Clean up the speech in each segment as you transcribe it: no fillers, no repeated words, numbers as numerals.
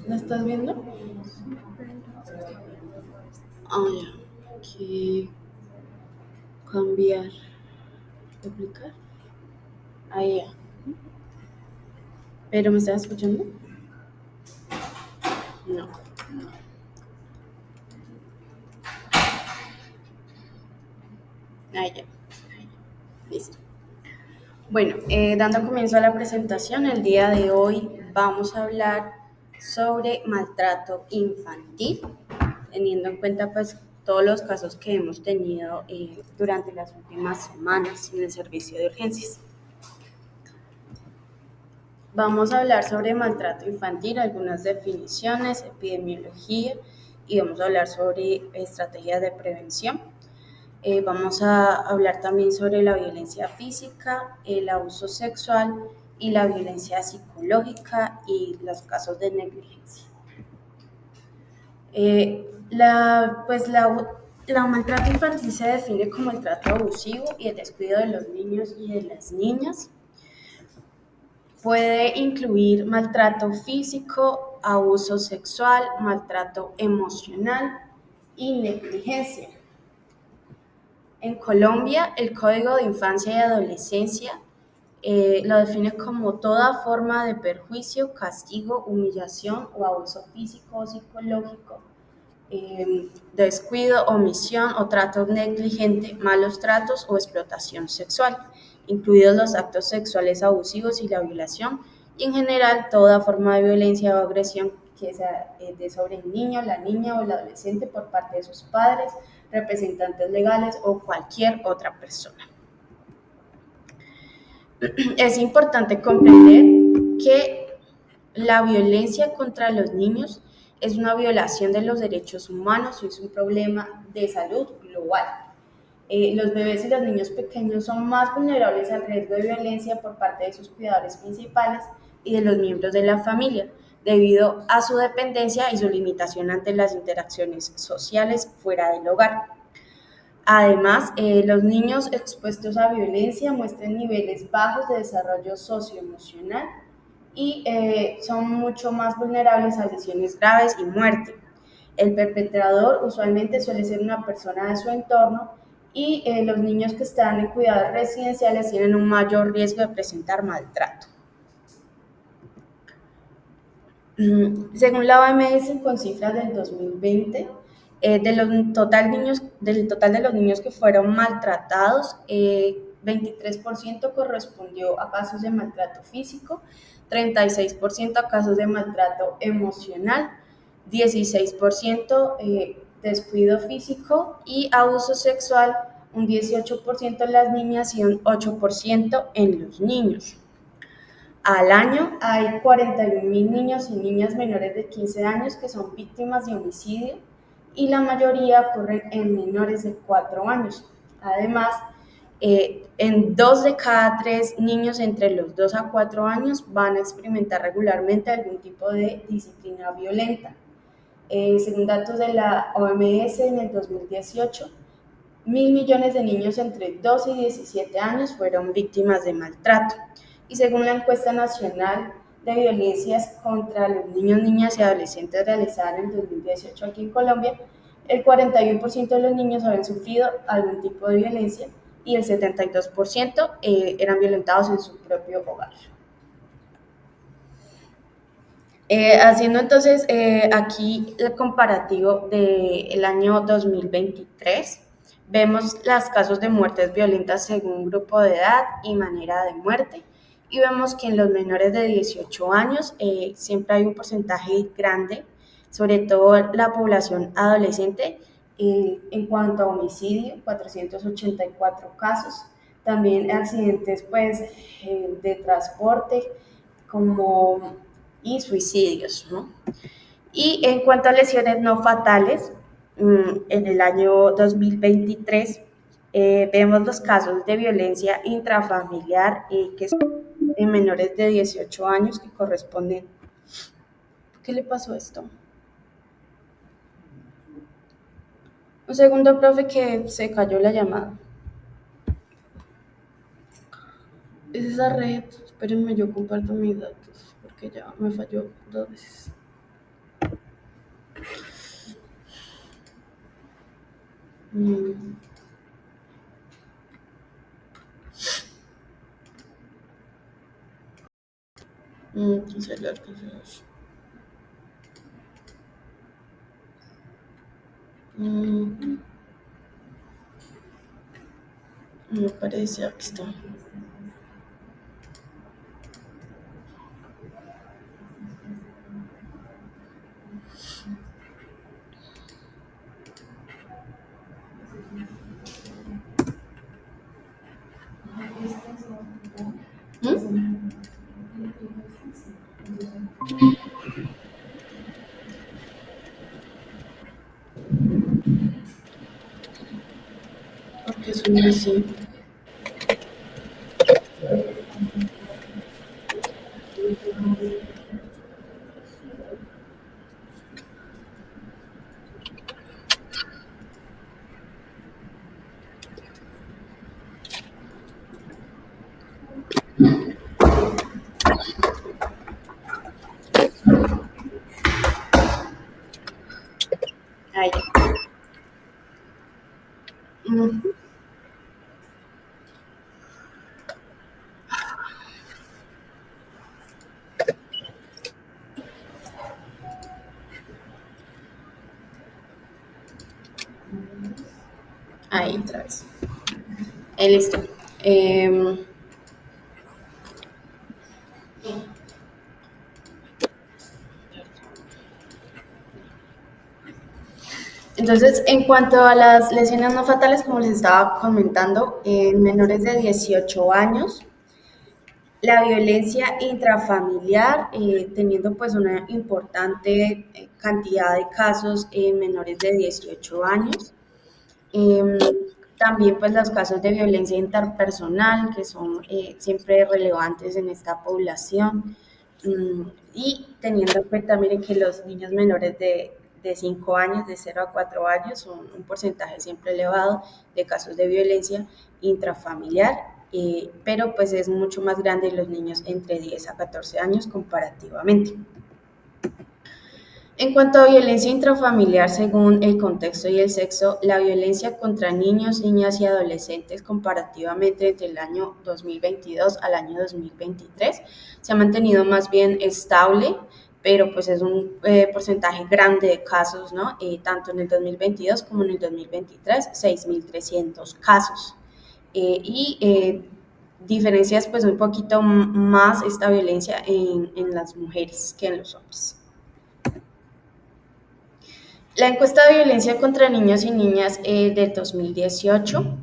¿La estás viendo? Ah, ya. Que cambiar. Duplicar. Ahí ya. ¿Pero me estás escuchando? No. Ahí ya. Listo. Bueno, dando comienzo a la presentación, el día de hoy vamos a hablar sobre maltrato infantil, teniendo en cuenta pues todos los casos que hemos tenido durante las últimas semanas en el servicio de urgencias. Vamos a hablar sobre maltrato infantil, algunas definiciones, epidemiología y vamos a hablar sobre estrategias de prevención. Vamos a hablar también sobre la violencia física, el abuso sexual y la violencia psicológica y los casos de negligencia. La maltrato infantil se define como el trato abusivo y el descuido de los niños y de las niñas. Puede incluir maltrato físico, abuso sexual, maltrato emocional y negligencia. En Colombia, el Código de Infancia y Adolescencia lo define como toda forma de perjuicio, castigo, humillación o abuso físico o psicológico, descuido, omisión o trato negligente, malos tratos o explotación sexual, incluidos los actos sexuales abusivos y la violación, y en general toda forma de violencia o agresión que sea de sobre el niño, la niña o el adolescente por parte de sus padres, representantes legales o cualquier otra persona. Es importante comprender que la violencia contra los niños es una violación de los derechos humanos y es un problema de salud global. Los bebés y los niños pequeños son más vulnerables al riesgo de violencia por parte de sus cuidadores principales y de los miembros de la familia, debido a su dependencia y su limitación ante las interacciones sociales fuera del hogar. Además, los niños expuestos a violencia muestran niveles bajos de desarrollo socioemocional y son mucho más vulnerables a lesiones graves y muerte. El perpetrador usualmente suele ser una persona de su entorno y los niños que están en cuidados residenciales tienen un mayor riesgo de presentar maltrato. Según la OMS, con cifras del 2020, del total de los niños que fueron maltratados, 23% correspondió a casos de maltrato físico, 36% a casos de maltrato emocional, 16% descuido físico y abuso sexual, un 18% en las niñas y un 8% en los niños. Al año hay 41.000 niños y niñas menores de 15 años que son víctimas de homicidio y la mayoría ocurren en menores de 4 años. Además, en 2 de cada 3 niños entre los 2 a 4 años van a experimentar regularmente algún tipo de disciplina violenta. Según datos de la OMS, en el 2018, 1.000 millones de niños entre 12 y 17 años fueron víctimas de maltrato. Y según la encuesta nacional de violencias contra los niños, niñas y adolescentes realizada en el 2018 aquí en Colombia, el 41% de los niños habían sufrido algún tipo de violencia y el 72% eran violentados en su propio hogar. Haciendo entonces aquí el comparativo del año 2023, vemos los casos de muertes violentas según grupo de edad y manera de muerte, y vemos que en los menores de 18 años siempre hay un porcentaje grande, sobre todo la población adolescente, en cuanto a homicidio, 484 casos, también accidentes pues, de transporte, como y suicidios, ¿no? Y en cuanto a lesiones no fatales, en el año 2023 vemos los casos de violencia intrafamiliar que son en menores de 18 años que corresponden. ¿Qué le pasó a esto? Un segundo, profe, que se cayó la llamada. Es esa red. Espérenme, yo comparto mis datos porque ya me falló 2 veces. Mm, cancelar, cancelar. Mm, me parece, aquí está. ¿Mm? Porque suena así. Ahí. Mm, ahí, otra vez. Listo. Em, entonces, en cuanto a las lesiones no fatales, como les estaba comentando, en menores de 18 años, la violencia intrafamiliar, teniendo pues una importante cantidad de casos en menores de 18 años. Em, También pues los casos de violencia interpersonal, que son siempre relevantes en esta población. Y teniendo en cuenta, miren que los niños menores de 5 años, de 0 a 4 años, son un porcentaje siempre elevado de casos de violencia intrafamiliar, pero pues es mucho más grande en los niños entre 10 a 14 años comparativamente. En cuanto a violencia intrafamiliar, según el contexto y el sexo, la violencia contra niños, niñas y adolescentes comparativamente entre el año 2022 al año 2023 se ha mantenido más bien estable, pero pues es un porcentaje grande de casos, ¿no? Tanto en el 2022 como en el 2023, 6.300 casos. Diferencias pues un poquito más esta violencia en las mujeres que en los hombres. La encuesta de violencia contra niños y niñas del 2018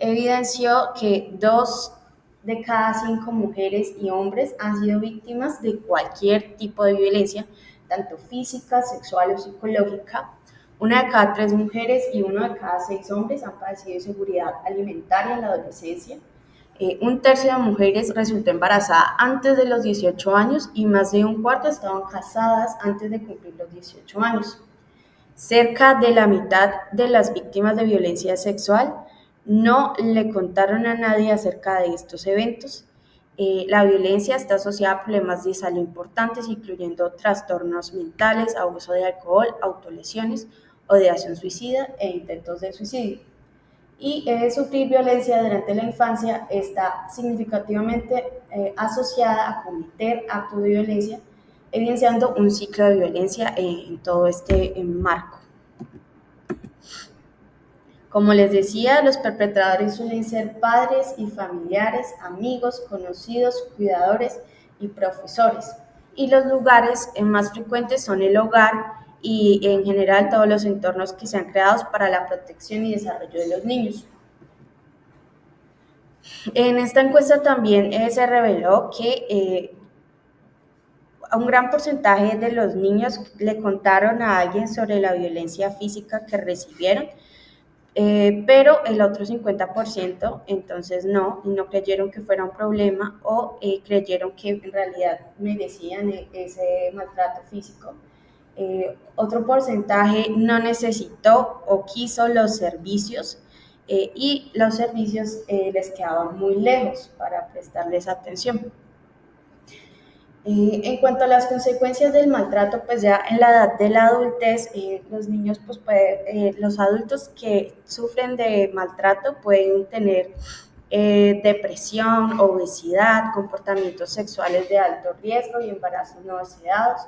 evidenció que 2 de cada 5 mujeres y hombres han sido víctimas de cualquier tipo de violencia, tanto física, sexual o psicológica. 1 de cada 3 mujeres y 1 de cada 6 hombres han padecido inseguridad alimentaria en la adolescencia. Un tercio de mujeres resultó embarazada antes de los 18 años y más de un cuarto estaban casadas antes de cumplir los 18 años. Cerca de la mitad de las víctimas de violencia sexual no le contaron a nadie acerca de estos eventos. La violencia está asociada a problemas de salud importantes, incluyendo trastornos mentales, abuso de alcohol, autolesiones, ideación suicida e intentos de suicidio. Y sufrir violencia durante la infancia está significativamente asociada a cometer actos de violencia, evidenciando un ciclo de violencia en todo este marco. Como les decía, los perpetradores suelen ser padres y familiares, amigos, conocidos, cuidadores y profesores. Y los lugares más frecuentes son el hogar y en general todos los entornos que se han creado para la protección y desarrollo de los niños. En esta encuesta también se reveló que a un gran porcentaje de los niños le contaron a alguien sobre la violencia física que recibieron, pero el otro 50% entonces no, y no creyeron que fuera un problema o creyeron que en realidad merecían ese maltrato físico. Otro porcentaje no necesitó o quiso los servicios y los servicios les quedaban muy lejos para prestarles atención. En cuanto a las consecuencias del maltrato, pues ya en la edad de la adultez, los niños, los adultos que sufren de maltrato pueden tener depresión, obesidad, comportamientos sexuales de alto riesgo y embarazos no deseados,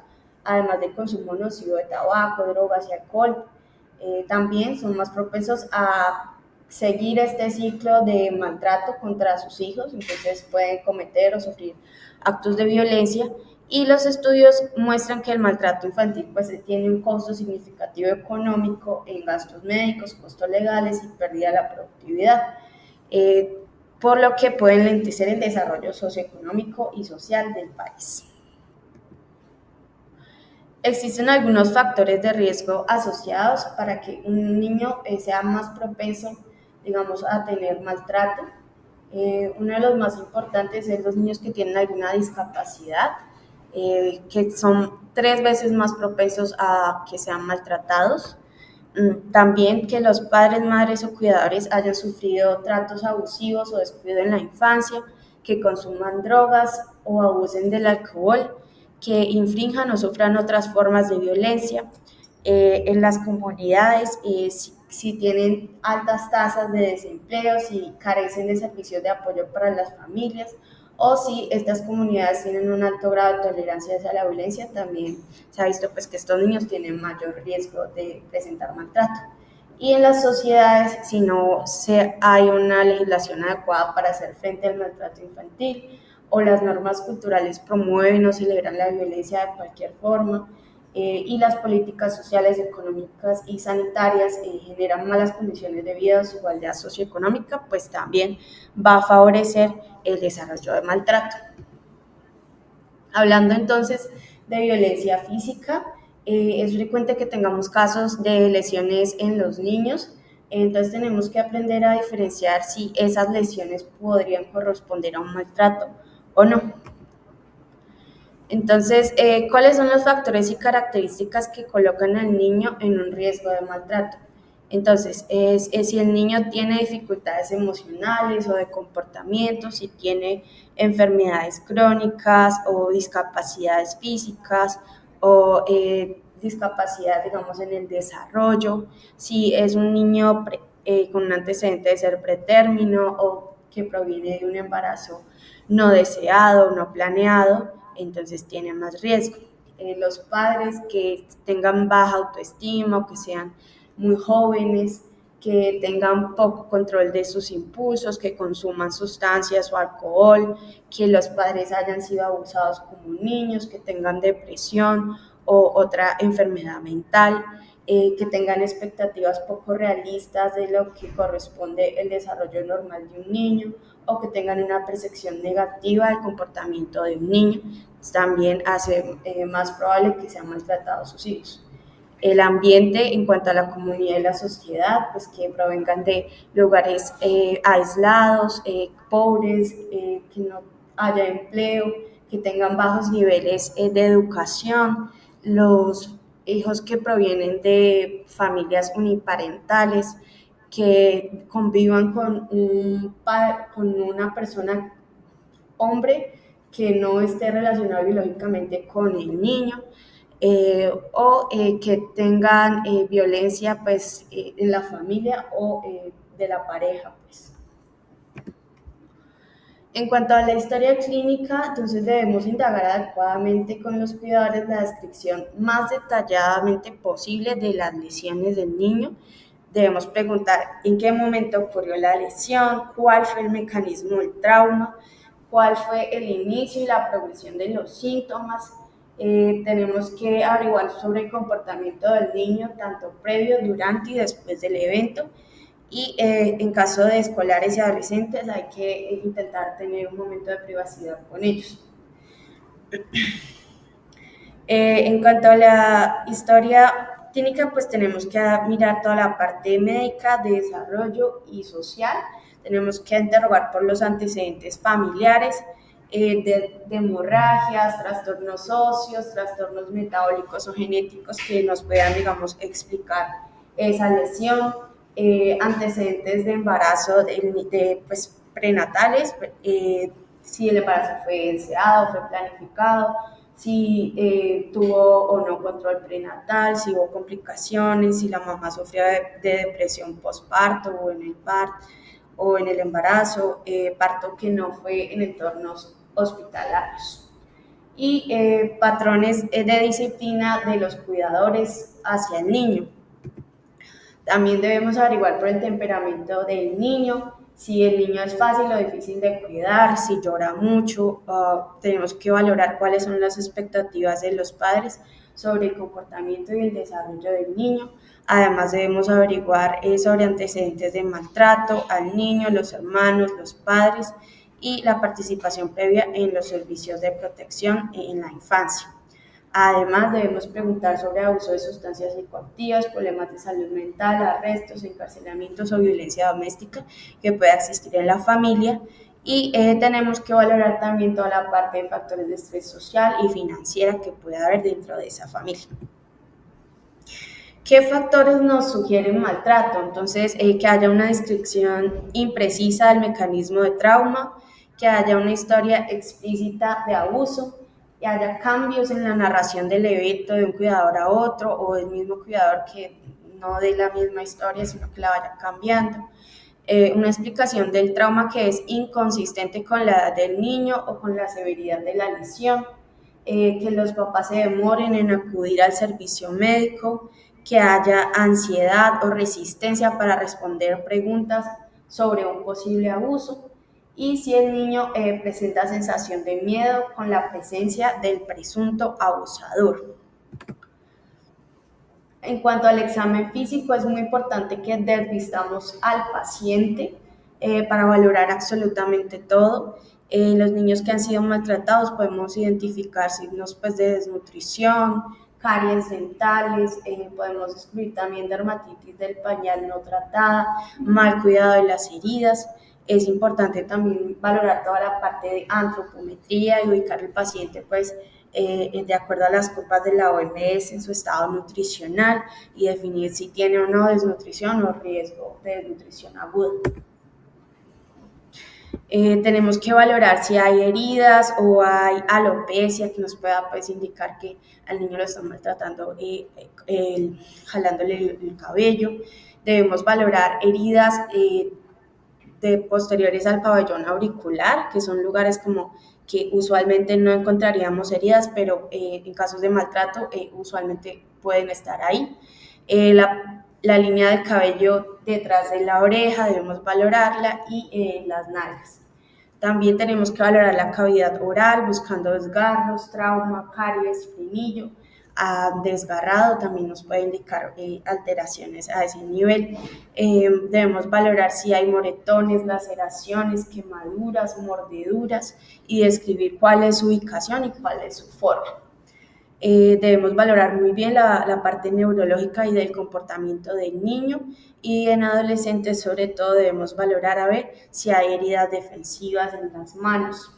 además de consumo nocivo de tabaco, drogas y alcohol. También son más propensos a seguir este ciclo de maltrato contra sus hijos, entonces pueden cometer o sufrir actos de violencia, y los estudios muestran que el maltrato infantil pues tiene un costo significativo económico en gastos médicos, costos legales y pérdida de la productividad, por lo que pueden lentecer el desarrollo socioeconómico y social del país. Existen algunos factores de riesgo asociados para que un niño sea más propenso, digamos, a tener maltrato. Uno de los más importantes es los niños que tienen alguna discapacidad, que son 3 veces más propensos a que sean maltratados. También que los padres, madres o cuidadores hayan sufrido tratos abusivos o descuido en la infancia, que consuman drogas o abusen del alcohol, que infrinjan o sufran otras formas de violencia. En las comunidades, si tienen altas tasas de desempleo, si carecen de servicios de apoyo para las familias, o si estas comunidades tienen un alto grado de tolerancia hacia la violencia, también se ha visto pues, que estos niños tienen mayor riesgo de presentar maltrato. Y en las sociedades, si no hay una legislación adecuada para hacer frente al maltrato infantil, o las normas culturales promueven o celebran la violencia de cualquier forma, y las políticas sociales, económicas y sanitarias generan malas condiciones de vida o desigualdad socioeconómica, pues también va a favorecer el desarrollo de maltrato. Hablando entonces de violencia física, es frecuente que tengamos casos de lesiones en los niños, entonces tenemos que aprender a diferenciar si esas lesiones podrían corresponder a un maltrato o no. Entonces, ¿cuáles son los factores y características que colocan al niño en un riesgo de maltrato? Entonces, es si el niño tiene dificultades emocionales o de comportamiento, si tiene enfermedades crónicas o discapacidades físicas o discapacidad, digamos, en el desarrollo, si es un niño con un antecedente de ser pretérmino o que proviene de un embarazo no deseado, no planeado, entonces tiene más riesgo. Los padres que tengan baja autoestima o que sean muy jóvenes, que tengan poco control de sus impulsos, que consuman sustancias o alcohol, que los padres hayan sido abusados como niños, que tengan depresión o otra enfermedad mental, que tengan expectativas poco realistas de lo que corresponde el desarrollo normal de un niño, o que tengan una percepción negativa del comportamiento de un niño, pues también hace más probable que sean maltratados sus hijos. El ambiente en cuanto a la comunidad y la sociedad, pues que provengan de lugares aislados, pobres, que no haya empleo, que tengan bajos niveles de educación, los hijos que provienen de familias uniparentales, que convivan con una persona, hombre, que no esté relacionado biológicamente con el niño, o que tengan violencia pues, en la familia o de la pareja. Pues. En cuanto a la historia clínica, entonces debemos indagar adecuadamente con los cuidadores la descripción más detalladamente posible de las lesiones del niño. Debemos preguntar en qué momento ocurrió la lesión, cuál fue el mecanismo del trauma, cuál fue el inicio y la progresión de los síntomas. Tenemos que averiguar sobre el comportamiento del niño, tanto previo, durante y después del evento. Y en caso de escolares y adolescentes hay que intentar tener un momento de privacidad con ellos. En cuanto a la historia clínica, pues tenemos que mirar toda la parte médica, de desarrollo y social. Tenemos que interrogar por los antecedentes familiares, de hemorragias, trastornos óseos, trastornos metabólicos o genéticos que nos puedan, digamos, explicar esa lesión. antecedentes de embarazo pues, prenatales, si el embarazo fue deseado, fue planificado, si tuvo o no control prenatal, si hubo complicaciones, si la mamá sufrió de depresión postparto o en el parto o en el embarazo, parto que no fue en entornos hospitalarios. Y patrones de disciplina de los cuidadores hacia el niño. También debemos averiguar por el temperamento del niño, si el niño es fácil o difícil de cuidar, si llora mucho. Tenemos que valorar cuáles son las expectativas de los padres sobre el comportamiento y el desarrollo del niño. Además debemos averiguar sobre antecedentes de maltrato al niño, los hermanos, los padres y la participación previa en los servicios de protección en la infancia. Además, debemos preguntar sobre abuso de sustancias psicoactivas, problemas de salud mental, arrestos, encarcelamientos o violencia doméstica que pueda existir en la familia. Y tenemos que valorar también toda la parte de factores de estrés social y financiera que pueda haber dentro de esa familia. ¿Qué factores nos sugieren maltrato? Entonces, que haya una descripción imprecisa del mecanismo de trauma, que haya una historia explícita de abuso, que haya cambios en la narración del evento de un cuidador a otro o del mismo cuidador que no dé la misma historia, sino que la vaya cambiando. Una explicación del trauma que es inconsistente con la edad del niño o con la severidad de la lesión, que los papás se demoren en acudir al servicio médico, que haya ansiedad o resistencia para responder preguntas sobre un posible abuso y si el niño presenta sensación de miedo con la presencia del presunto abusador. En cuanto al examen físico, es muy importante que desvistamos al paciente para valorar absolutamente todo. En los niños que han sido maltratados podemos identificar signos pues, de desnutrición, caries dentales, podemos descubrir también dermatitis del pañal no tratada, mal cuidado de las heridas. Es importante también valorar toda la parte de antropometría y ubicar al paciente pues, de acuerdo a las copas de la OMS en su estado nutricional y definir si tiene o no desnutrición o riesgo de desnutrición aguda. Tenemos que valorar si hay heridas o hay alopecia que nos pueda pues, indicar que al niño lo están maltratando jalándole el cabello. Debemos valorar heridas de posteriores al pabellón auricular, que son lugares como que usualmente no encontraríamos heridas, pero en casos de maltrato usualmente pueden estar ahí. La línea del cabello detrás de la oreja debemos valorarla y las nalgas. También tenemos que valorar la cavidad oral, buscando desgarros, trauma, caries, frenillo. Desgarrado también nos puede indicar alteraciones a ese nivel. Debemos valorar si hay moretones, laceraciones, quemaduras, mordeduras y describir cuál es su ubicación y cuál es su forma. Debemos valorar muy bien la parte neurológica y del comportamiento del niño y en adolescentes sobre todo debemos valorar a ver si hay heridas defensivas en las manos.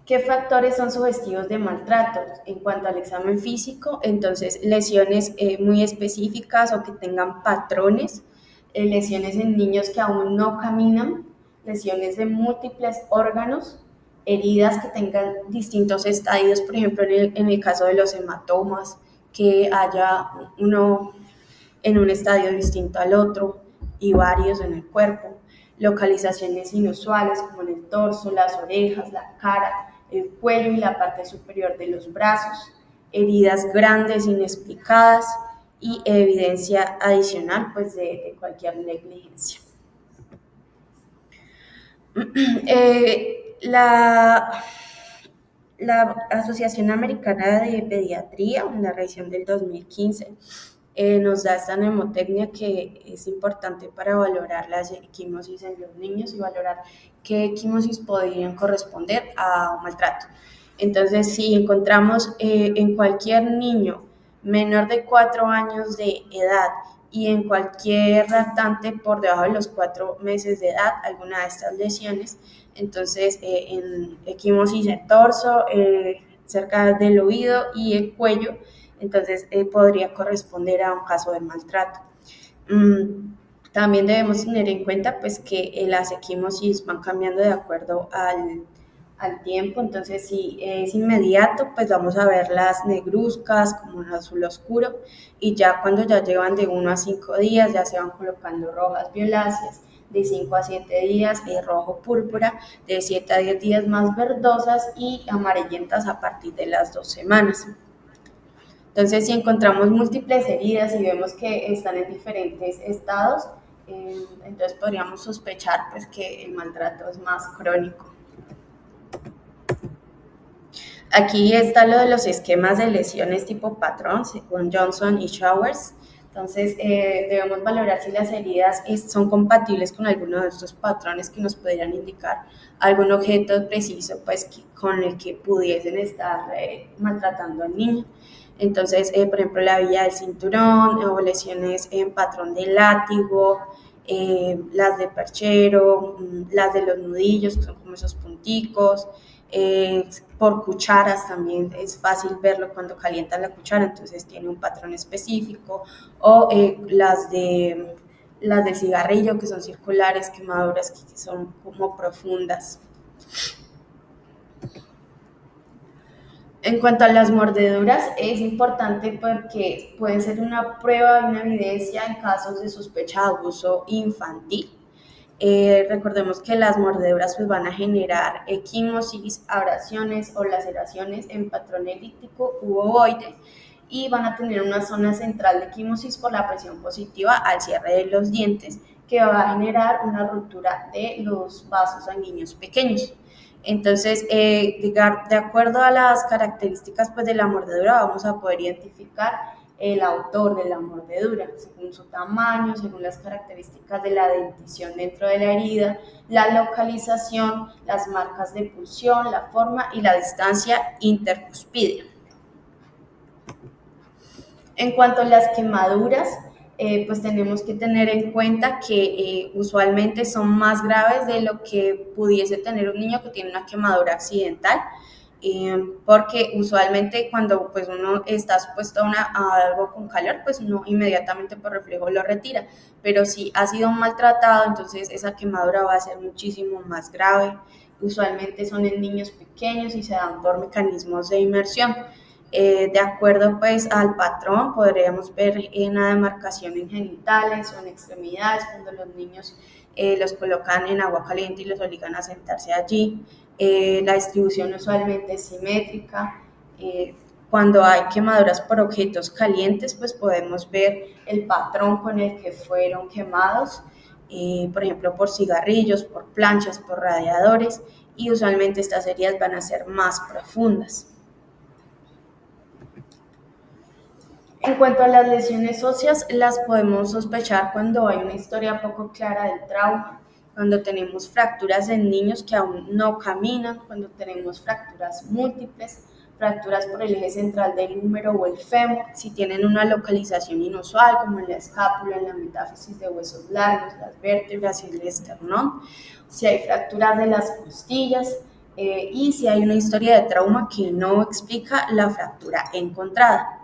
¿Qué factores son sugestivos de maltrato? En cuanto al examen físico, entonces lesiones muy específicas o que tengan patrones, lesiones en niños que aún no caminan, lesiones de múltiples órganos, heridas que tengan distintos estadios, por ejemplo en el caso de los hematomas, que haya uno en un estadio distinto al otro y varios en el cuerpo, localizaciones inusuales como en el torso, las orejas, la cara, el cuello y la parte superior de los brazos, heridas grandes inexplicadas y evidencia adicional pues, de cualquier negligencia. La Asociación Americana de Pediatría, en la revisión del 2015, nos da esta mnemotecnia que es importante para valorar las equimosis en los niños y valorar qué equimosis podrían corresponder a un maltrato. Entonces, si encontramos en cualquier niño menor de 4 años de edad y en cualquier lactante por debajo de los 4 meses de edad alguna de estas lesiones, entonces en equimosis en torso, cerca del oído y el cuello, entonces podría corresponder a un caso de maltrato. También debemos tener en cuenta pues que las equimosis van cambiando de acuerdo al tiempo, entonces si es inmediato pues vamos a ver las negruzcas como un azul oscuro, y ya cuando ya llevan de 1 a 5 días ya se van colocando rojas violáceas, de 5 a 7 días rojo púrpura, de 7 a 10 días más verdosas y amarillentas a partir de las 2 semanas. Entonces, si encontramos múltiples heridas y vemos que están en diferentes estados, entonces podríamos sospechar pues, que el maltrato es más crónico. Aquí está lo de los esquemas de lesiones tipo patrón, según Johnson y Showers. Entonces, debemos valorar si las heridas son compatibles con alguno de estos patrones que nos podrían indicar algún objeto preciso pues, con el que pudiesen estar maltratando al niño. Entonces, por ejemplo, la vía del cinturón o lesiones en patrón de látigo, las de perchero, las de los nudillos, que son como esos punticos, por cucharas también es fácil verlo cuando calientan la cuchara, entonces tiene un patrón específico, o las del cigarrillo, que son circulares, quemaduras que son como profundas. En cuanto a las mordeduras, es importante porque pueden ser una prueba y una evidencia en casos de sospecha de abuso infantil. Recordemos que las mordeduras pues, van a generar equimosis, abrasiones o laceraciones en patrón elíptico u ovoide, y van a tener una zona central de equimosis por la presión positiva al cierre de los dientes, que va a generar una ruptura de los vasos sanguíneos pequeños. Entonces, de acuerdo a las características pues, de la mordedura, vamos a poder identificar el autor de la mordedura, según su tamaño, según las características de la dentición dentro de la herida, la localización, las marcas de pulsión, la forma y la distancia intercuspidea. En cuanto a las quemaduras, pues tenemos que tener en cuenta que usualmente son más graves de lo que pudiese tener un niño que tiene una quemadura accidental, porque usualmente cuando pues uno está expuesto a algo con calor, pues uno inmediatamente por reflejo lo retira, pero si ha sido maltratado, entonces esa quemadura va a ser muchísimo más grave. Usualmente son en niños pequeños y se dan por mecanismos de inmersión. De acuerdo pues al patrón, podríamos ver una demarcación en genitales o en extremidades cuando los niños los colocan en agua caliente y los obligan a sentarse allí. La distribución usualmente es simétrica. Cuando hay quemaduras por objetos calientes, pues podemos ver el patrón con el que fueron quemados, por ejemplo por cigarrillos, por planchas, por radiadores, y usualmente estas heridas van a ser más profundas. En cuanto a las lesiones óseas, las podemos sospechar cuando hay una historia poco clara del trauma, cuando tenemos fracturas en niños que aún no caminan, cuando tenemos fracturas múltiples, fracturas por el eje central del húmero o el fémur, si tienen una localización inusual como en la escápula, en la metáfisis de huesos largos, las vértebras y el esternón, si hay fracturas de las costillas, y si hay una historia de trauma que no explica la fractura encontrada.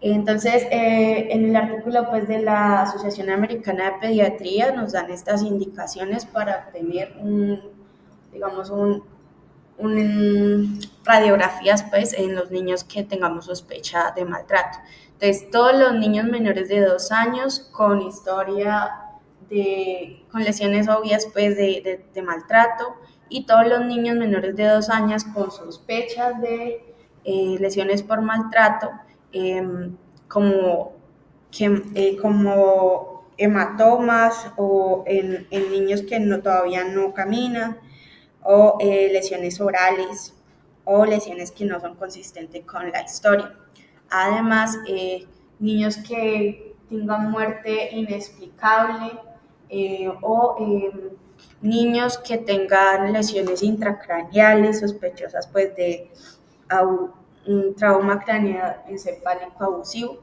Entonces, en el artículo pues, de la Asociación Americana de Pediatría nos dan estas indicaciones para obtener radiografías pues, en los niños que tengamos sospecha de maltrato. Entonces, todos los niños menores de 2 años con historia con lesiones obvias pues, de maltrato, y todos los niños menores de 2 años con sospechas de lesiones por maltrato, como hematomas o en niños que todavía no caminan, o lesiones orales o lesiones que no son consistentes con la historia. Además, niños que tengan muerte inexplicable, o niños que tengan lesiones intracraneales sospechosas pues, de un trauma craneoencefálico abusivo.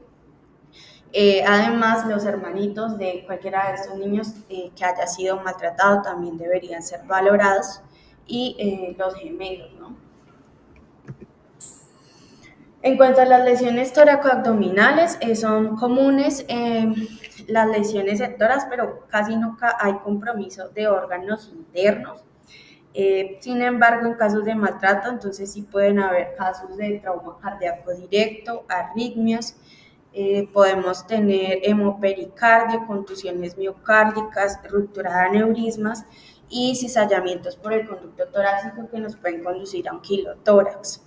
Además, los hermanitos de cualquiera de estos niños que haya sido maltratado también deberían ser valorados, y los gemelos, ¿no? En cuanto a las lesiones toracoabdominales, son comunes las lesiones sectoras, pero casi nunca hay compromiso de órganos internos. Sin embargo, en casos de maltrato, entonces sí pueden haber casos de trauma cardíaco directo, arritmias, podemos tener hemopericardio, contusiones miocárdicas, ruptura de aneurismas y cizallamientos por el conducto torácico que nos pueden conducir a un quilotórax.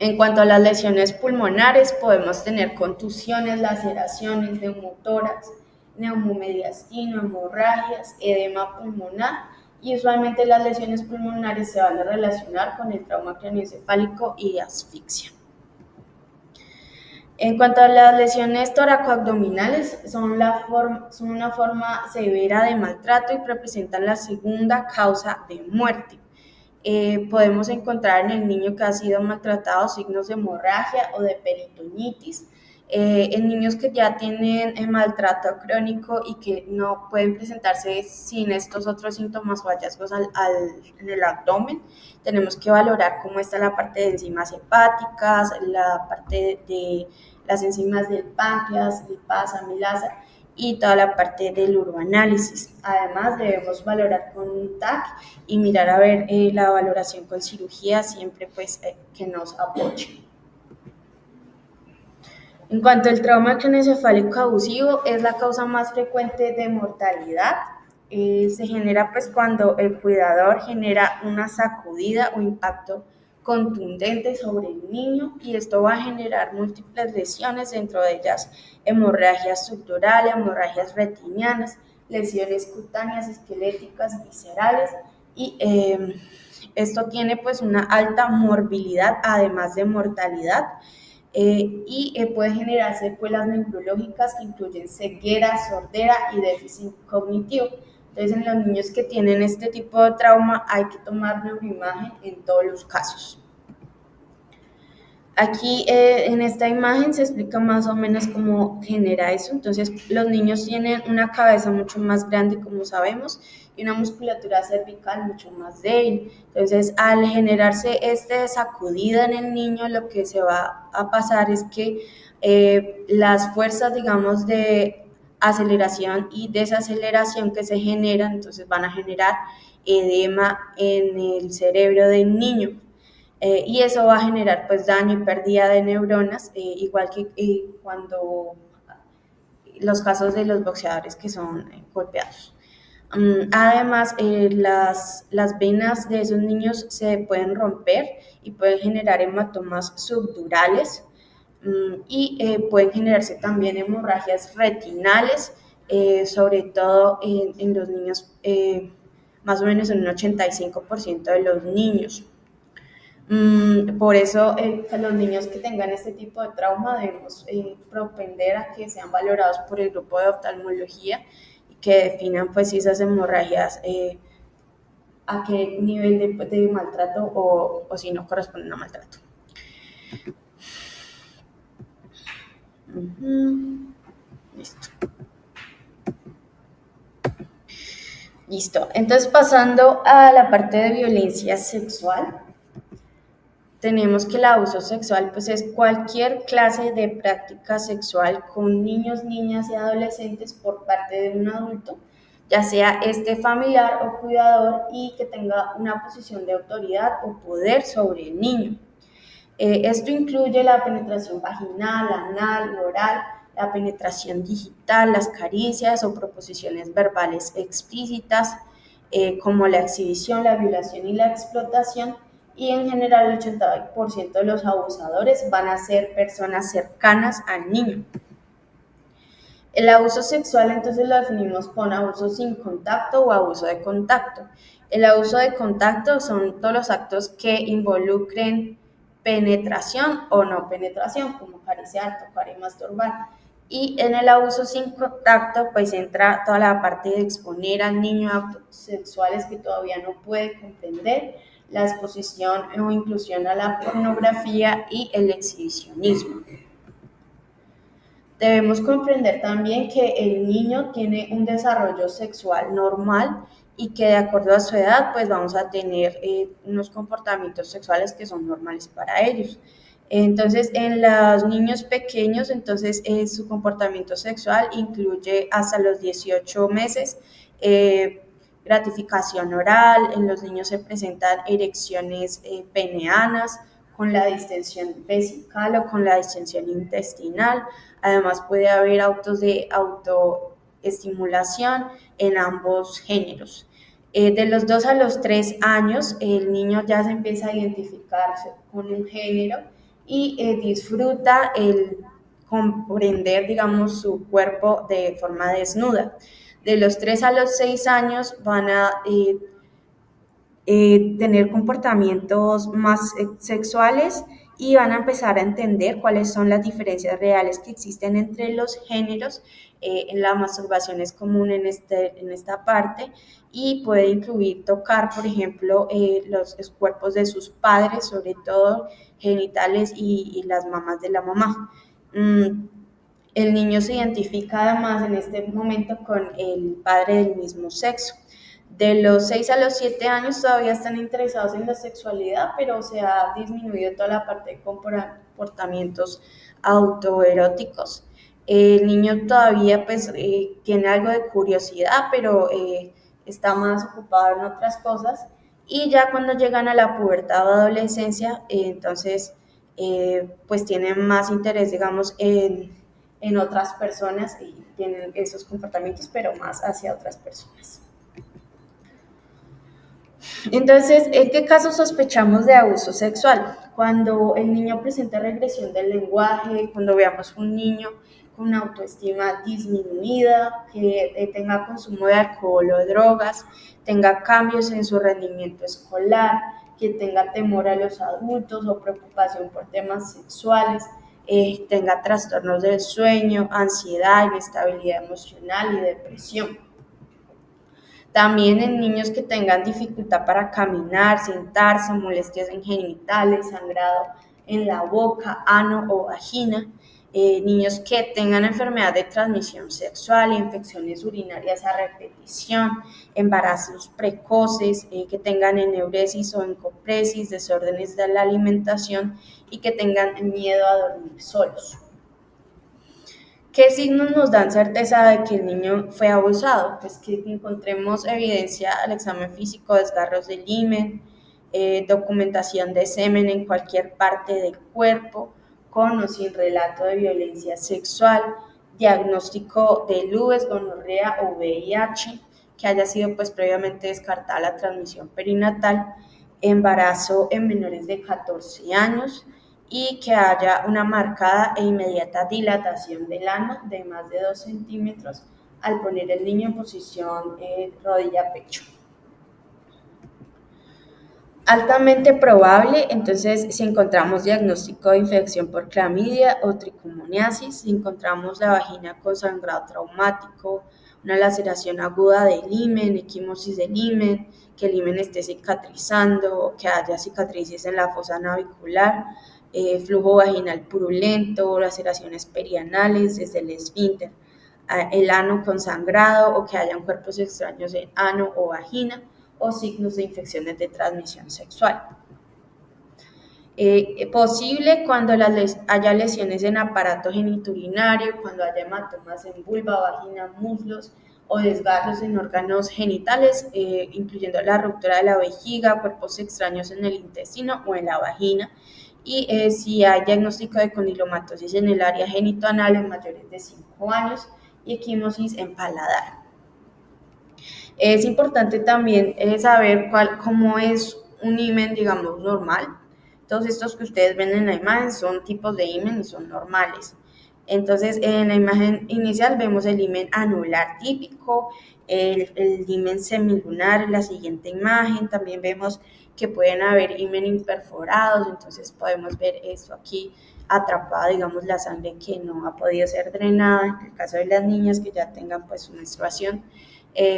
En cuanto a las lesiones pulmonares, podemos tener contusiones, laceraciones, neumotórax, neumomediastino, hemorragias, edema pulmonar y usualmente las lesiones pulmonares se van a relacionar con el trauma craneoencefálico y asfixia. En cuanto a las lesiones toracoabdominales, son una forma severa de maltrato y representan la segunda causa de muerte. Podemos encontrar en el niño que ha sido maltratado signos de hemorragia o de peritonitis. En niños que ya tienen maltrato crónico y que no pueden presentarse sin estos otros síntomas o hallazgos en el abdomen, tenemos que valorar cómo está la parte de enzimas hepáticas, la parte de las enzimas del páncreas, lipasa, amilasa y toda la parte del uroanálisis. Además, debemos valorar con un TAC y mirar a ver la valoración con cirugía siempre pues que nos apoye. En cuanto al trauma craneoencefálico abusivo, es la causa más frecuente de mortalidad. Se genera pues cuando el cuidador genera una sacudida o impacto contundente sobre el niño y esto va a generar múltiples lesiones, dentro de ellas hemorragias subdurales, hemorragias retinianas, lesiones cutáneas, esqueléticas, viscerales y esto tiene pues una alta morbilidad además de mortalidad. Puede generar secuelas neurológicas que incluyen ceguera, sordera y déficit cognitivo. Entonces, en los niños que tienen este tipo de trauma hay que tomar neuroimagen en todos los casos. Aquí en esta imagen se explica más o menos cómo genera eso. Entonces, los niños tienen una cabeza mucho más grande, como sabemos, y una musculatura cervical mucho más débil. Entonces, al generarse esta sacudida en el niño, lo que se va a pasar es que las fuerzas, digamos, de aceleración y desaceleración que se generan, entonces van a generar edema en el cerebro del niño. Y eso va a generar pues daño y pérdida de neuronas, igual que cuando los casos de los boxeadores que son golpeados. Además, las venas de esos niños se pueden romper y pueden generar hematomas subdurales y pueden generarse también hemorragias retinales, sobre todo en los niños, más o menos en un 85% de los niños. Por eso, los niños que tengan este tipo de trauma debemos propender a que sean valorados por el grupo de oftalmología y que definan pues si esas hemorragias a qué nivel de maltrato o si no corresponden a maltrato. Listo. Entonces, pasando a la parte de violencia sexual, tenemos que el abuso sexual pues es cualquier clase de práctica sexual con niños, niñas y adolescentes por parte de un adulto, ya sea familiar o cuidador y que tenga una posición de autoridad o poder sobre el niño. Esto incluye la penetración vaginal, anal, oral, la penetración digital, las caricias o proposiciones verbales explícitas, como la exhibición, la violación y la explotación. Y en general el 80% de los abusadores van a ser personas cercanas al niño. El abuso sexual entonces lo definimos con abuso sin contacto o abuso de contacto. El abuso de contacto son todos los actos que involucren penetración o no penetración, como acariciar, tocar y masturbar. Y en el abuso sin contacto pues entra toda la parte de exponer al niño a actos sexuales que todavía no puede comprender, la exposición o inclusión a la pornografía y el exhibicionismo. Debemos comprender también que el niño tiene un desarrollo sexual normal y que de acuerdo a su edad pues vamos a tener unos comportamientos sexuales que son normales para ellos. Entonces, en los niños pequeños, entonces su comportamiento sexual incluye hasta los 18 meses gratificación oral. En los niños se presentan erecciones peneanas con la distensión vesical o con la distensión intestinal. Además, puede haber autos de autoestimulación en ambos géneros. De los 2 a los 3 años, el niño ya se empieza a identificarse con un género y disfruta el comprender, digamos, su cuerpo de forma desnuda. De los 3 a los 6 años van a tener comportamientos más sexuales y van a empezar a entender cuáles son las diferencias reales que existen entre los géneros. La masturbación es común en esta parte y puede incluir tocar, por ejemplo, los cuerpos de sus padres, sobre todo genitales y las mamas de la mamá. El niño se identifica además en este momento con el padre del mismo sexo. De los 6 a los 7 años todavía están interesados en la sexualidad, pero se ha disminuido toda la parte de comportamientos autoeróticos. El niño todavía pues tiene algo de curiosidad, pero está más ocupado en otras cosas. Y ya cuando llegan a la pubertad o adolescencia, entonces pues tienen más interés, digamos, en otras personas y tienen esos comportamientos, pero más hacia otras personas. Entonces, ¿en qué casos sospechamos de abuso sexual? Cuando el niño presenta regresión del lenguaje, cuando veamos un niño con una autoestima disminuida, que tenga consumo de alcohol o drogas, tenga cambios en su rendimiento escolar, que tenga temor a los adultos o preocupación por temas sexuales, tenga trastornos del sueño, ansiedad, inestabilidad emocional y depresión. También en niños que tengan dificultad para caminar, sentarse, molestias en genitales, sangrado en la boca, ano o vagina. Niños que tengan enfermedad de transmisión sexual, infecciones urinarias a repetición, embarazos precoces, que tengan eneuresis o encopresis, desórdenes de la alimentación y que tengan miedo a dormir solos. ¿Qué signos nos dan certeza de que el niño fue abusado? Pues que encontremos evidencia al examen físico, desgarros del himen, documentación de semen en cualquier parte del cuerpo, con o sin relato de violencia sexual, diagnóstico de lupus, gonorrea o VIH, que haya sido pues previamente descartada la transmisión perinatal, embarazo en menores de 14 años, y que haya una marcada e inmediata dilatación del ano de más de 2 centímetros al poner el niño en posición rodilla-pecho. Altamente probable, entonces, si encontramos diagnóstico de infección por clamidia o tricomoniasis, si encontramos la vagina con sangrado traumático, una laceración aguda del himen, equimosis del himen, que el himen esté cicatrizando o que haya cicatrices en la fosa navicular, flujo vaginal purulento, laceraciones perianales desde el esfínter, el ano con sangrado o que hayan cuerpos extraños en ano o vagina o signos de infecciones de transmisión sexual. Posible cuando haya lesiones en aparato geniturinario, cuando haya hematomas en vulva, vagina, muslos o desgarros en órganos genitales, incluyendo la ruptura de la vejiga, cuerpos extraños en el intestino o en la vagina, y si hay diagnóstico de condilomatosis en el área genitoanal en mayores de 5 años y equimosis en paladar. Es importante también saber cómo es un himen, digamos, normal. Todos estos que ustedes ven en la imagen son tipos de himen y son normales. Entonces, en la imagen inicial vemos el himen anular típico, el himen semilunar en la siguiente imagen. También vemos que pueden haber himen imperforados, entonces podemos ver esto aquí atrapada, digamos, la sangre que no ha podido ser drenada, en el caso de las niñas que ya tengan pues su menstruación.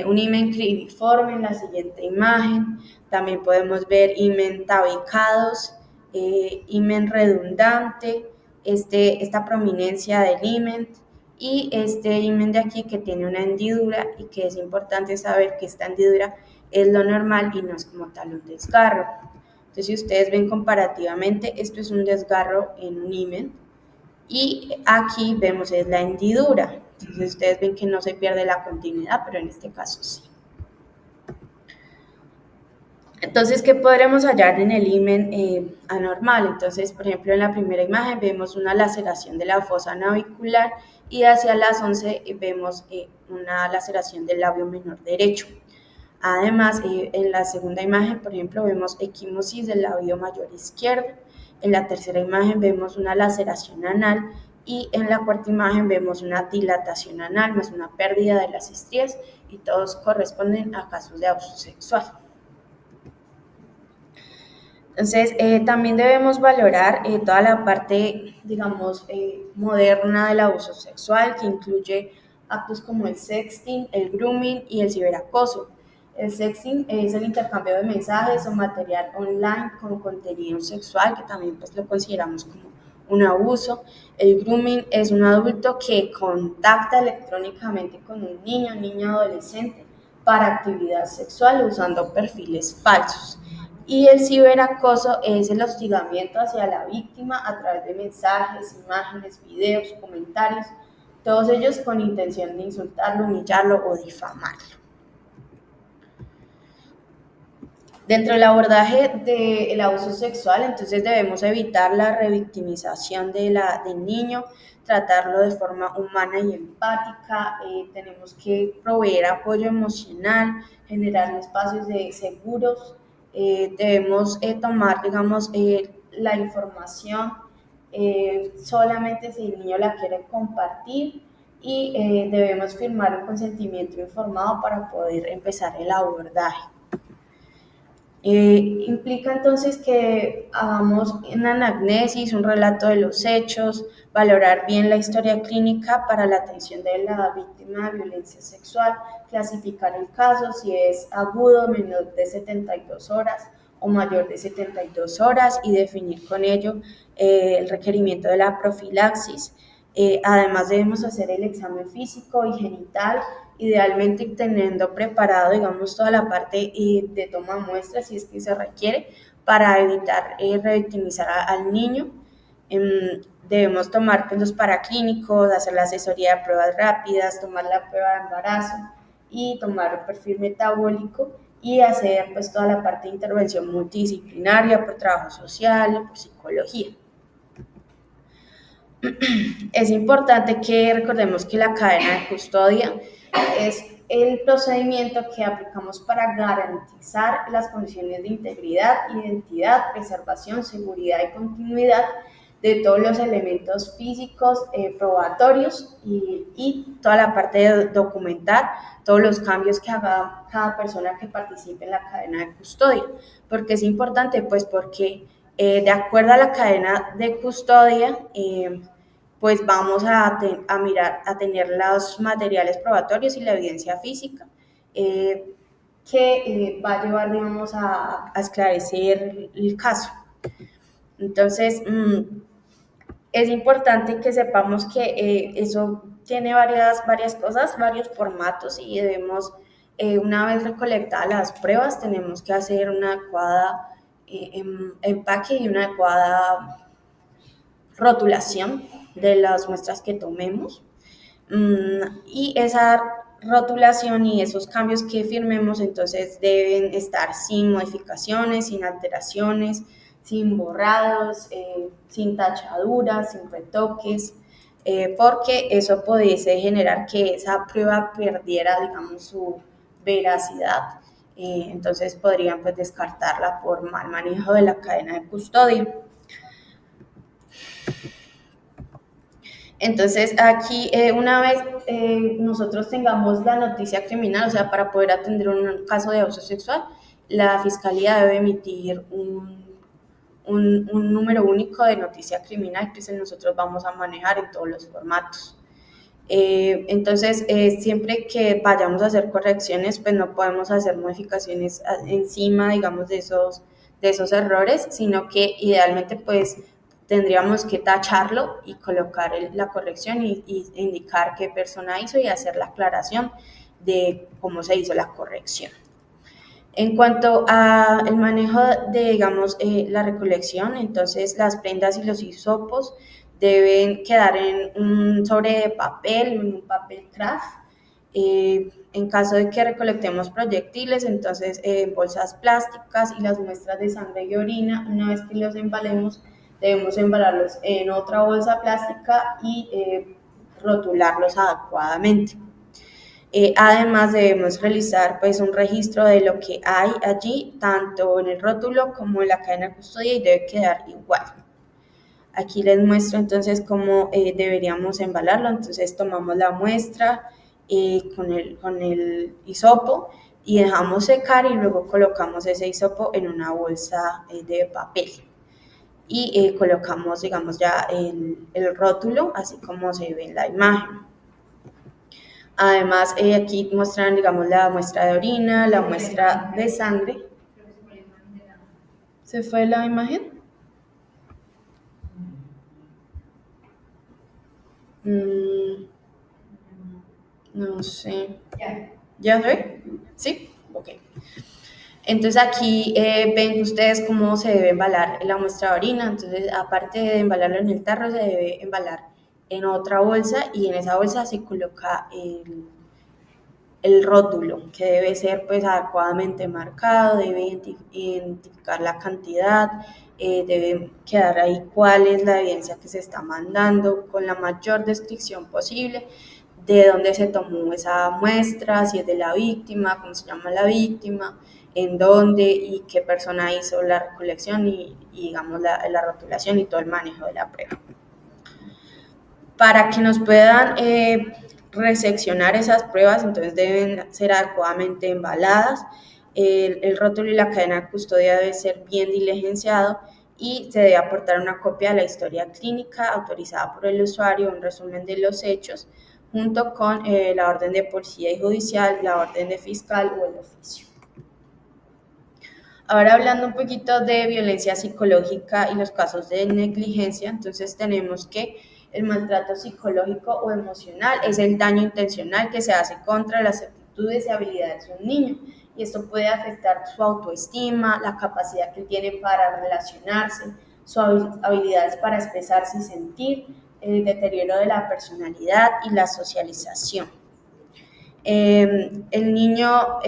Un himen cribiforme en la siguiente imagen. También podemos ver himen tabicados, himen redundante, esta prominencia del himen y este himen de aquí que tiene una hendidura y que es importante saber que esta hendidura es lo normal y no es como tal un desgarro. Entonces, si ustedes ven comparativamente, esto es un desgarro en un himen y aquí vemos es la hendidura. Entonces, ustedes ven que no se pierde la continuidad, pero en este caso sí. Entonces, ¿qué podremos hallar en el himen anormal? Entonces, por ejemplo, en la primera imagen vemos una laceración de la fosa navicular y hacia las 11 vemos una laceración del labio menor derecho. Además, en la segunda imagen, por ejemplo, vemos equimosis del labio mayor izquierdo. En la tercera imagen vemos una laceración anal y en la cuarta imagen vemos una dilatación anal más una pérdida de las estrías y todos corresponden a casos de abuso sexual. Entonces, también debemos valorar toda la parte, digamos, moderna del abuso sexual, que incluye actos como el sexting, el grooming y el ciberacoso. El sexting es el intercambio de mensajes o material online con contenido sexual, que también pues, lo consideramos como un abuso. El grooming es un adulto que contacta electrónicamente con un niño adolescente para actividad sexual usando perfiles falsos. Y el ciberacoso es el hostigamiento hacia la víctima a través de mensajes, imágenes, videos, comentarios, todos ellos con intención de insultarlo, humillarlo o difamarlo. Dentro del abordaje del abuso sexual, entonces debemos evitar la revictimización del niño, tratarlo de forma humana y empática, tenemos que proveer apoyo emocional, generar espacios seguros, debemos tomar, digamos, la información solamente si el niño la quiere compartir y debemos firmar un consentimiento informado para poder empezar el abordaje. Implica entonces que hagamos una anamnesis, un relato de los hechos, valorar bien la historia clínica para la atención de la víctima de violencia sexual, clasificar el caso si es agudo, menor de 72 horas o mayor de 72 horas y definir con ello el requerimiento de la profilaxis. Además debemos hacer el examen físico y genital, idealmente teniendo preparado, digamos, toda la parte de toma de muestras si es que se requiere para evitar revictimizar al niño. Debemos tomar pues, los paraclínicos, hacer la asesoría de pruebas rápidas, tomar la prueba de embarazo y tomar el perfil metabólico y hacer pues, toda la parte de intervención multidisciplinaria por trabajo social, por psicología. Es importante que recordemos que la cadena de custodia es el procedimiento que aplicamos para garantizar las condiciones de integridad, identidad, preservación, seguridad y continuidad de todos los elementos físicos probatorios y toda la parte de documentar todos los cambios que haga cada persona que participe en la cadena de custodia. ¿Por qué es importante? Pues porque de acuerdo a la cadena de custodia, pues vamos a mirar, a tener los materiales probatorios y la evidencia física que va a llevar, digamos, a esclarecer el caso. Entonces, es importante que sepamos que eso tiene varias cosas, varios formatos y debemos, una vez recolectadas las pruebas, tenemos que hacer una adecuada empaque y una adecuada rotulación de las muestras que tomemos y esa rotulación y esos cambios que firmemos entonces deben estar sin modificaciones, sin alteraciones, sin borrados, sin tachaduras, sin retoques, porque eso pudiese generar que esa prueba perdiera, digamos, su veracidad. Entonces podrían pues, descartarla por mal manejo de la cadena de custodia. Entonces, aquí una vez nosotros tengamos la noticia criminal, o sea, para poder atender un caso de abuso sexual, la Fiscalía debe emitir un número único de noticia criminal que nosotros vamos a manejar en todos los formatos. Entonces, siempre que vayamos a hacer correcciones, pues no podemos hacer modificaciones encima, digamos, de esos errores, sino que idealmente, pues, tendríamos que tacharlo y colocar la corrección y indicar qué persona hizo y hacer la aclaración de cómo se hizo la corrección. En cuanto al manejo de, digamos, la recolección, entonces las prendas y los hisopos deben quedar en un sobre de papel, en un papel craft. En caso de que recolectemos proyectiles, entonces bolsas plásticas y las muestras de sangre y orina, una vez que los embalemos, debemos embalarlos en otra bolsa plástica y rotularlos adecuadamente. Además debemos realizar pues un registro de lo que hay allí, tanto en el rótulo como en la cadena de custodia y debe quedar igual. Aquí les muestro entonces cómo deberíamos embalarlo. Entonces tomamos la muestra con el hisopo y dejamos secar y luego colocamos ese hisopo en una bolsa de papel. Y colocamos, digamos, ya el rótulo, así como se ve en la imagen. Además, aquí muestran, digamos, la muestra de orina, la muestra de sangre. ¿Se fue la imagen? No sé. ¿Ya ve? ¿Sí? Ok. Entonces aquí ven ustedes cómo se debe embalar la muestra de orina. Entonces, aparte de embalarlo en el tarro, se debe embalar en otra bolsa y en esa bolsa se coloca el rótulo, que debe ser pues adecuadamente marcado, debe identificar la cantidad, debe quedar ahí cuál es la evidencia que se está mandando con la mayor descripción posible, de dónde se tomó esa muestra, si es de la víctima, cómo se llama la víctima, en dónde y qué persona hizo la recolección y digamos la rotulación y todo el manejo de la prueba. Para que nos puedan reseccionar esas pruebas, entonces deben ser adecuadamente embaladas, el rótulo y la cadena de custodia debe ser bien diligenciado y se debe aportar una copia de la historia clínica autorizada por el usuario, un resumen de los hechos, junto con la orden de policía y judicial, la orden de fiscal o el oficio. Ahora hablando un poquito de violencia psicológica y los casos de negligencia, entonces tenemos que el maltrato psicológico o emocional es el daño intencional que se hace contra las actitudes y habilidades de un niño y esto puede afectar su autoestima, la capacidad que tiene para relacionarse, sus habilidades para expresarse y sentir, el deterioro de la personalidad y la socialización. El niño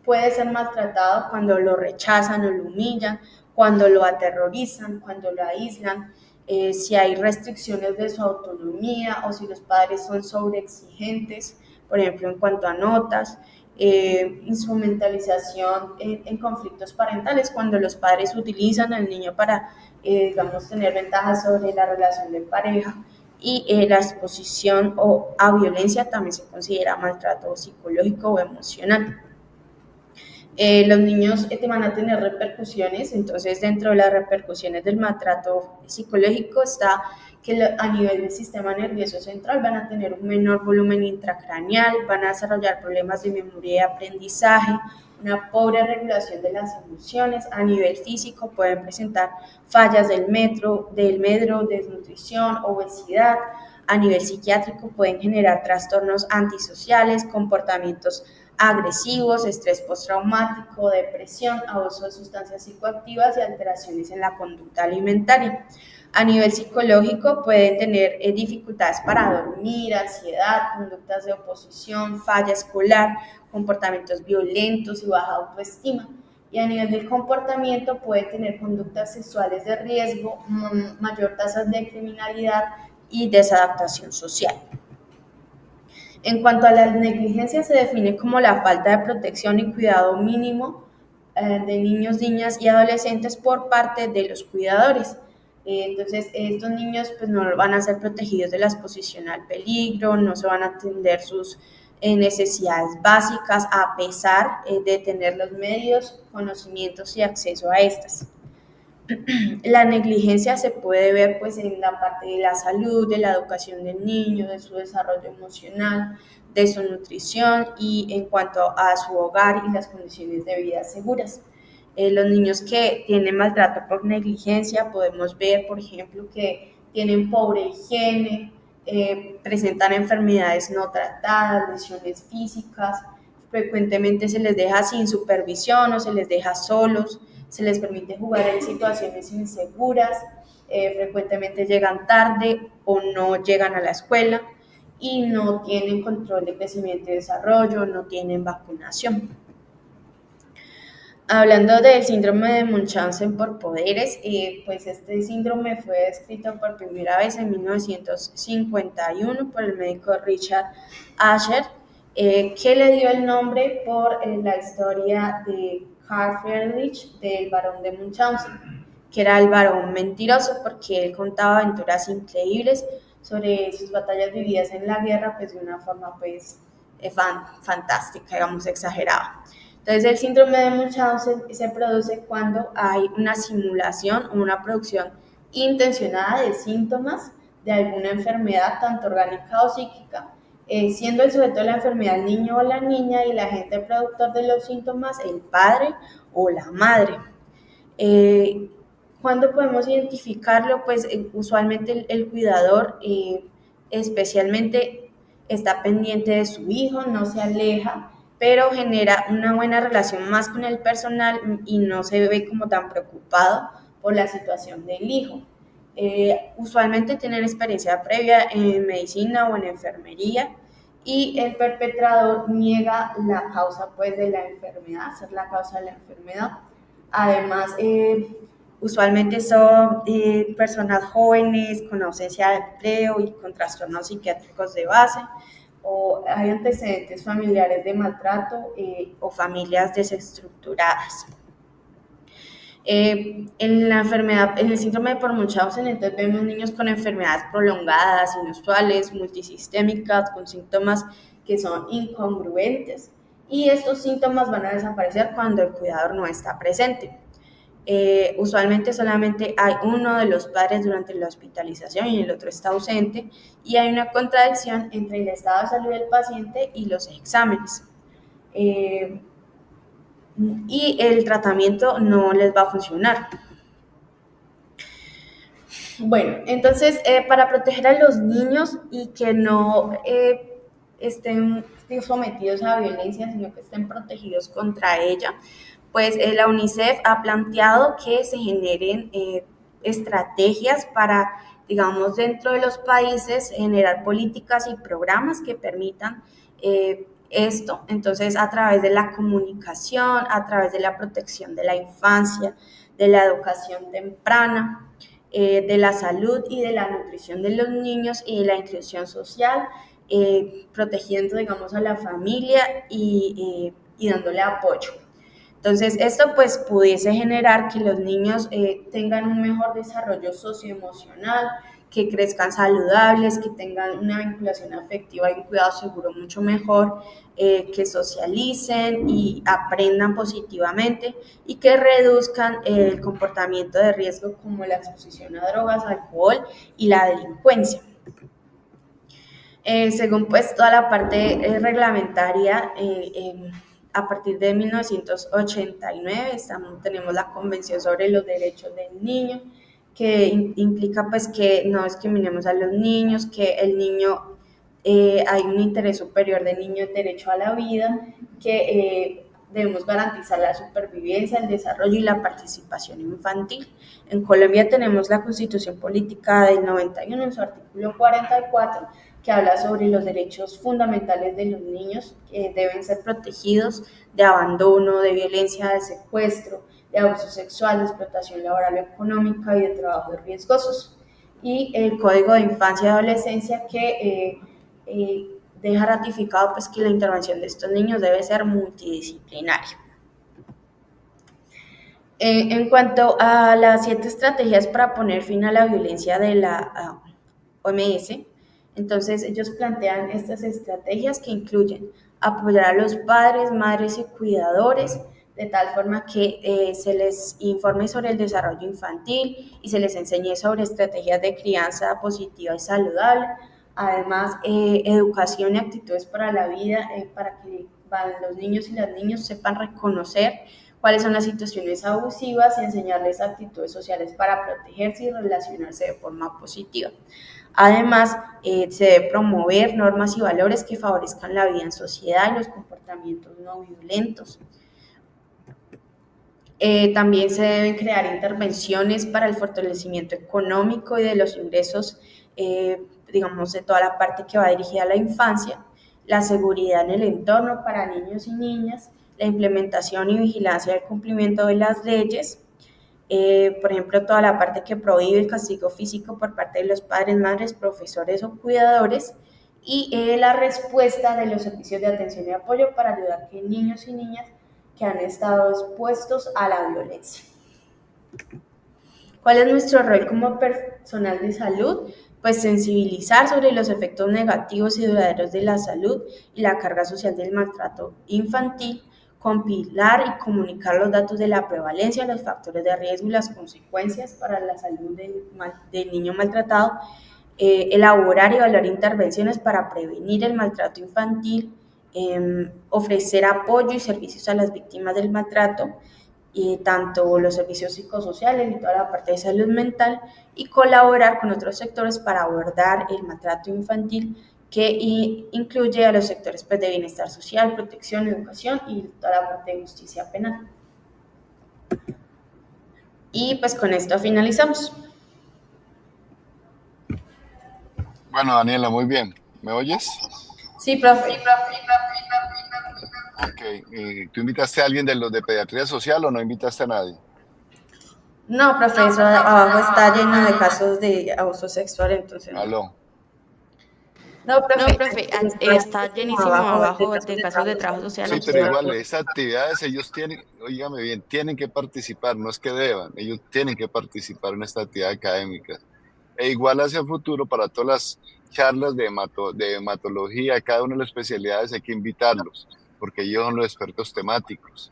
puede ser maltratado cuando lo rechazan o lo humillan, cuando lo aterrorizan, cuando lo aíslan, si hay restricciones de su autonomía o si los padres son sobreexigentes, por ejemplo, en cuanto a notas, instrumentalización en conflictos parentales, cuando los padres utilizan al niño para, digamos, tener ventajas sobre la relación de pareja, y la exposición a violencia también se considera maltrato psicológico o emocional. Los niños van a tener repercusiones, entonces dentro de las repercusiones del maltrato psicológico está que a nivel del sistema nervioso central van a tener un menor volumen intracraneal, van a desarrollar problemas de memoria y aprendizaje, una pobre regulación de las emociones, a nivel físico pueden presentar fallas del medro, desnutrición, obesidad, a nivel psiquiátrico pueden generar trastornos antisociales, comportamientos agresivos, estrés postraumático, depresión, abuso de sustancias psicoactivas y alteraciones en la conducta alimentaria. A nivel psicológico pueden tener dificultades para dormir, ansiedad, conductas de oposición, falla escolar, comportamientos violentos y baja autoestima. Y a nivel del comportamiento pueden tener conductas sexuales de riesgo, mayor tasa de criminalidad y desadaptación social. En cuanto a la negligencia, se define como la falta de protección y cuidado mínimo de niños, niñas y adolescentes por parte de los cuidadores. Entonces, estos niños pues, no van a ser protegidos de la exposición al peligro, no se van a atender sus necesidades básicas a pesar de tener los medios, conocimientos y acceso a estas. La negligencia se puede ver pues en la parte de la salud, de la educación del niño, de su desarrollo emocional, de su nutrición y en cuanto a su hogar y las condiciones de vida seguras. Los niños que tienen maltrato por negligencia, podemos ver, por ejemplo, que tienen pobre higiene, presentan enfermedades no tratadas, lesiones físicas, frecuentemente se les deja sin supervisión o se les deja solos, se les permite jugar en situaciones inseguras, frecuentemente llegan tarde o no llegan a la escuela y no tienen control de crecimiento y desarrollo, no tienen vacunación. Hablando del síndrome de Munchausen por poderes, pues este síndrome fue descrito por primera vez en 1951 por el médico Richard Asher, que le dio el nombre por la historia de Carl Friedrich del varón de Munchausen, que era el varón mentiroso porque él contaba aventuras increíbles sobre sus batallas vividas en la guerra, pues de una forma pues fantástica, digamos, exagerada. Entonces, el síndrome de Munchausen se produce cuando hay una simulación o una producción intencionada de síntomas de alguna enfermedad, tanto orgánica o psíquica, siendo el sujeto de la enfermedad el niño o la niña y el agente productor de los síntomas el padre o la madre. ¿Cuándo podemos identificarlo? Pues usualmente el cuidador especialmente está pendiente de su hijo, no se aleja, pero genera una buena relación más con el personal y no se ve como tan preocupado por la situación del hijo. Usualmente tienen experiencia previa en medicina o en enfermería y el perpetrador niega la causa pues, de la enfermedad, ser la causa de la enfermedad. Además, usualmente son personas jóvenes con ausencia de empleo y con trastornos psiquiátricos de base, o hay antecedentes familiares de maltrato o familias desestructuradas. En la enfermedad, en el síndrome de Munchausen, entonces vemos niños con enfermedades prolongadas, inusuales, multisistémicas, con síntomas que son incongruentes, y estos síntomas van a desaparecer cuando el cuidador no está presente. Usualmente solamente hay uno de los padres durante la hospitalización y el otro está ausente, y hay una contradicción entre el estado de salud del paciente y los exámenes. Y el tratamiento no les va a funcionar. Bueno, entonces para proteger a los niños y que no estén sometidos a violencia, sino que estén protegidos contra ella, pues la UNICEF ha planteado que se generen estrategias para, digamos, dentro de los países generar políticas y programas que permitan esto. Entonces, a través de la comunicación, a través de la protección de la infancia, de la educación temprana, de la salud y de la nutrición de los niños y de la inclusión social, protegiendo, digamos, a la familia y dándole apoyo. Entonces, esto pues pudiese generar que los niños tengan un mejor desarrollo socioemocional, que crezcan saludables, que tengan una vinculación afectiva y un cuidado seguro mucho mejor, que socialicen y aprendan positivamente y que reduzcan el comportamiento de riesgo como la exposición a drogas, alcohol y la delincuencia. Según pues toda la parte reglamentaria, a partir de 1989 tenemos la Convención sobre los Derechos del Niño, que implica pues que no discriminemos a los niños, que el niño, hay un interés superior del niño, el derecho a la vida, que debemos garantizar la supervivencia, el desarrollo y la participación infantil. En Colombia tenemos la Constitución Política del 91 en su artículo 44, que habla sobre los derechos fundamentales de los niños que deben ser protegidos de abandono, de violencia, de secuestro, de abuso sexual, de explotación laboral o económica y de trabajos riesgosos. Y el Código de Infancia y Adolescencia que deja ratificado pues, que la intervención de estos niños debe ser multidisciplinaria. En cuanto a las 7 estrategias para poner fin a la violencia de la OMS, entonces ellos plantean estas estrategias que incluyen apoyar a los padres, madres y cuidadores de tal forma que se les informe sobre el desarrollo infantil y se les enseñe sobre estrategias de crianza positiva y saludable. Además, educación y actitudes para la vida, para que los niños y las niñas sepan reconocer cuáles son las situaciones abusivas y enseñarles actitudes sociales para protegerse y relacionarse de forma positiva. Además, se debe promover normas y valores que favorezcan la vida en sociedad y los comportamientos no violentos. También se deben crear intervenciones para el fortalecimiento económico y de los ingresos, digamos, de toda la parte que va dirigida a la infancia, la seguridad en el entorno para niños y niñas, la implementación y vigilancia del cumplimiento de las leyes, por ejemplo, toda la parte que prohíbe el castigo físico por parte de los padres, madres, profesores o cuidadores, y la respuesta de los servicios de atención y apoyo para ayudar a que niños y niñas que han estado expuestos a la violencia. ¿Cuál es nuestro rol como personal de salud? Pues sensibilizar sobre los efectos negativos y duraderos de la salud y la carga social del maltrato infantil, compilar y comunicar los datos de la prevalencia, los factores de riesgo y las consecuencias para la salud del niño maltratado, elaborar y evaluar intervenciones para prevenir el maltrato infantil, ofrecer apoyo y servicios a las víctimas del maltrato, y tanto los servicios psicosociales y toda la parte de salud mental, y colaborar con otros sectores para abordar el maltrato infantil, que incluye a los sectores pues, de bienestar social, protección, educación y toda la parte de justicia penal. Y pues con esto finalizamos. Bueno, Daniela, muy bien. ¿Me oyes? Sí, profe. Ok. ¿Tú invitaste a alguien de los de pediatría social o no invitaste a nadie? No, profe, eso abajo está lleno de casos de abuso sexual, entonces no. Aló. No, No, profe, profe, está está como llenísimo abajo de abajo casos de de casos de trabajo trabajo social, social, Sí, entonces pero entonces no. no. igual, esas actividades ellos tienen, oígame bien, tienen que participar, no es que deban, ellos tienen que participar en esta actividad académica. E igual hacia el futuro, para todas las charlas de hematología, cada una de las especialidades hay que invitarlos, porque ellos son los expertos temáticos.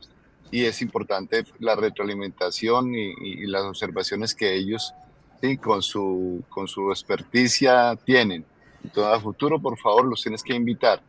Y es importante la retroalimentación y las observaciones que ellos, sí, con su experticia tienen. Entonces, a futuro, por favor, los tienes que invitar.